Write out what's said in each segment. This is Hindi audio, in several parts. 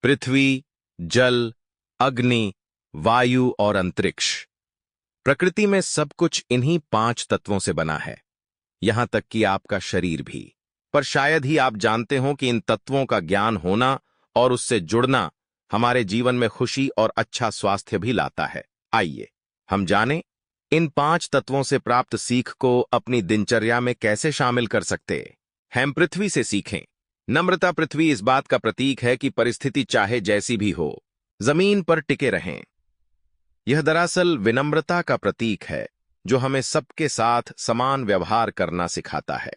पृथ्वी, जल, अग्नि, वायु और अंतरिक्ष। प्रकृति में सब कुछ इन्हीं 5 तत्वों से बना है, यहां तक कि आपका शरीर भी। पर शायद ही आप जानते हो कि इन तत्वों का ज्ञान होना और उससे जुड़ना हमारे जीवन में खुशी और अच्छा स्वास्थ्य भी लाता है। आइए हम जानें, इन 5 तत्वों से प्राप्त सीख को अपनी दिनचर्या में कैसे शामिल कर सकते हैं। हम पृथ्वी से सीखें। नम्रता। पृथ्वी इस बात का प्रतीक है कि परिस्थिति चाहे जैसी भी हो, जमीन पर टिके रहें। यह दरअसल विनम्रता का प्रतीक है, जो हमें सबके साथ समान व्यवहार करना सिखाता है।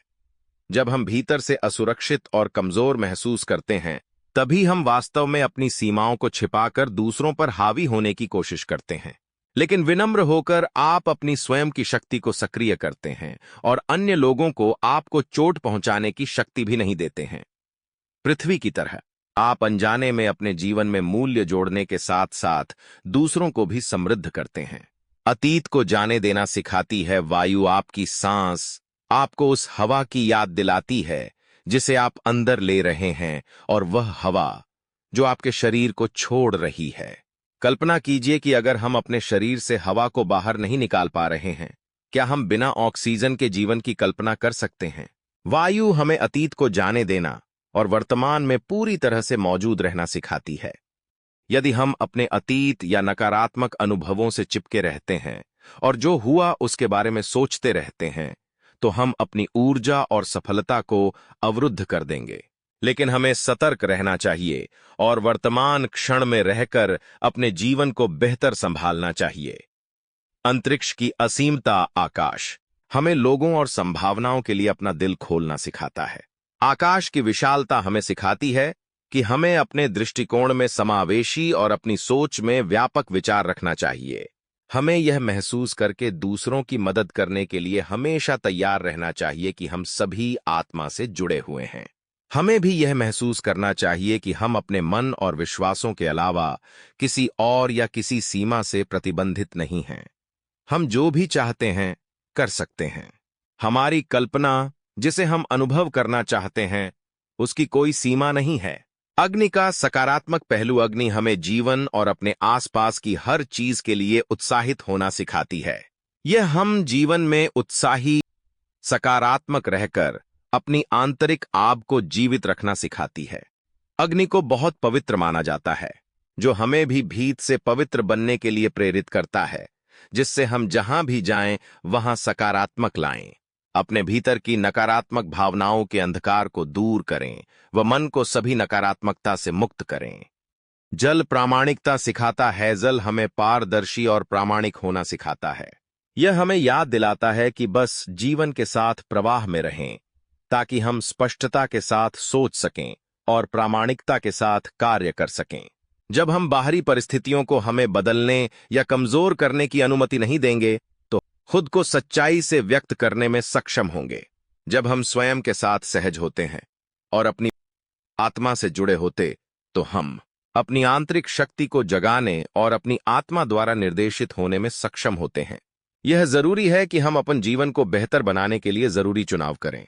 जब हम भीतर से असुरक्षित और कमजोर महसूस करते हैं, तभी हम वास्तव में अपनी सीमाओं को छिपाकर दूसरों पर हावी होने की कोशिश करते हैं। लेकिन विनम्र होकर आप अपनी स्वयं की शक्ति को सक्रिय करते हैं और अन्य लोगों को आपको चोट पहुंचाने की शक्ति भी नहीं देते हैं। पृथ्वी की तरह आप अनजाने में अपने जीवन में मूल्य जोड़ने के साथ साथ दूसरों को भी समृद्ध करते हैं। अतीत को जाने देना सिखाती है वायु। आपकी सांस आपको उस हवा की याद दिलाती है जिसे आप अंदर ले रहे हैं, और वह हवा जो आपके शरीर को छोड़ रही है। कल्पना कीजिए कि अगर हम अपने शरीर से हवा को बाहर नहीं निकाल पा रहे हैं, क्या हम बिना ऑक्सीजन के जीवन की कल्पना कर सकते हैं? वायु हमें अतीत को जाने देना और वर्तमान में पूरी तरह से मौजूद रहना सिखाती है। यदि हम अपने अतीत या नकारात्मक अनुभवों से चिपके रहते हैं और जो हुआ उसके बारे में सोचते रहते हैं, तो हम अपनी ऊर्जा और सफलता को अवरुद्ध कर देंगे। लेकिन हमें सतर्क रहना चाहिए और वर्तमान क्षण में रहकर अपने जीवन को बेहतर संभालना चाहिए। अंतरिक्ष की असीमता। आकाश हमें लोगों और संभावनाओं के लिए अपना दिल खोलना सिखाता है। आकाश की विशालता हमें सिखाती है कि हमें अपने दृष्टिकोण में समावेशी और अपनी सोच में व्यापक विचार रखना चाहिए। हमें यह महसूस करके दूसरों की मदद करने के लिए हमेशा तैयार रहना चाहिए कि हम सभी आत्मा से जुड़े हुए हैं। हमें भी यह महसूस करना चाहिए कि हम अपने मन और विश्वासों के अलावा किसी और या किसी सीमा से प्रतिबंधित नहीं हैं। हम जो भी चाहते हैं कर सकते हैं। हमारी कल्पना, जिसे हम अनुभव करना चाहते हैं, उसकी कोई सीमा नहीं है। अग्नि का सकारात्मक पहलू। अग्नि हमें जीवन और अपने आसपास की हर चीज के लिए उत्साहित होना सिखाती है। यह हम जीवन में उत्साही, सकारात्मक रहकर अपनी आंतरिक आग को जीवित रखना सिखाती है। अग्नि को बहुत पवित्र माना जाता है, जो हमें भी भीतर से पवित्र बनने के लिए प्रेरित करता है, जिससे हम जहां भी जाएं वहां सकारात्मक लाएं। अपने भीतर की नकारात्मक भावनाओं के अंधकार को दूर करें व मन को सभी नकारात्मकता से मुक्त करें। जल प्रामाणिकता सिखाता है। जल हमें पारदर्शी और प्रामाणिक होना सिखाता है। यह हमें याद दिलाता है कि बस जीवन के साथ प्रवाह में रहें, ताकि हम स्पष्टता के साथ सोच सकें और प्रामाणिकता के साथ कार्य कर सकें। जब हम बाहरी परिस्थितियों को हमें बदलने या कमजोर करने की अनुमति नहीं देंगे, तो खुद को सच्चाई से व्यक्त करने में सक्षम होंगे। जब हम स्वयं के साथ सहज होते हैं और अपनी आत्मा से जुड़े होते, तो हम अपनी आंतरिक शक्ति को जगाने और अपनी आत्मा द्वारा निर्देशित होने में सक्षम होते हैं। यह जरूरी है कि हम अपन जीवन को बेहतर बनाने के लिए जरूरी चुनाव करें।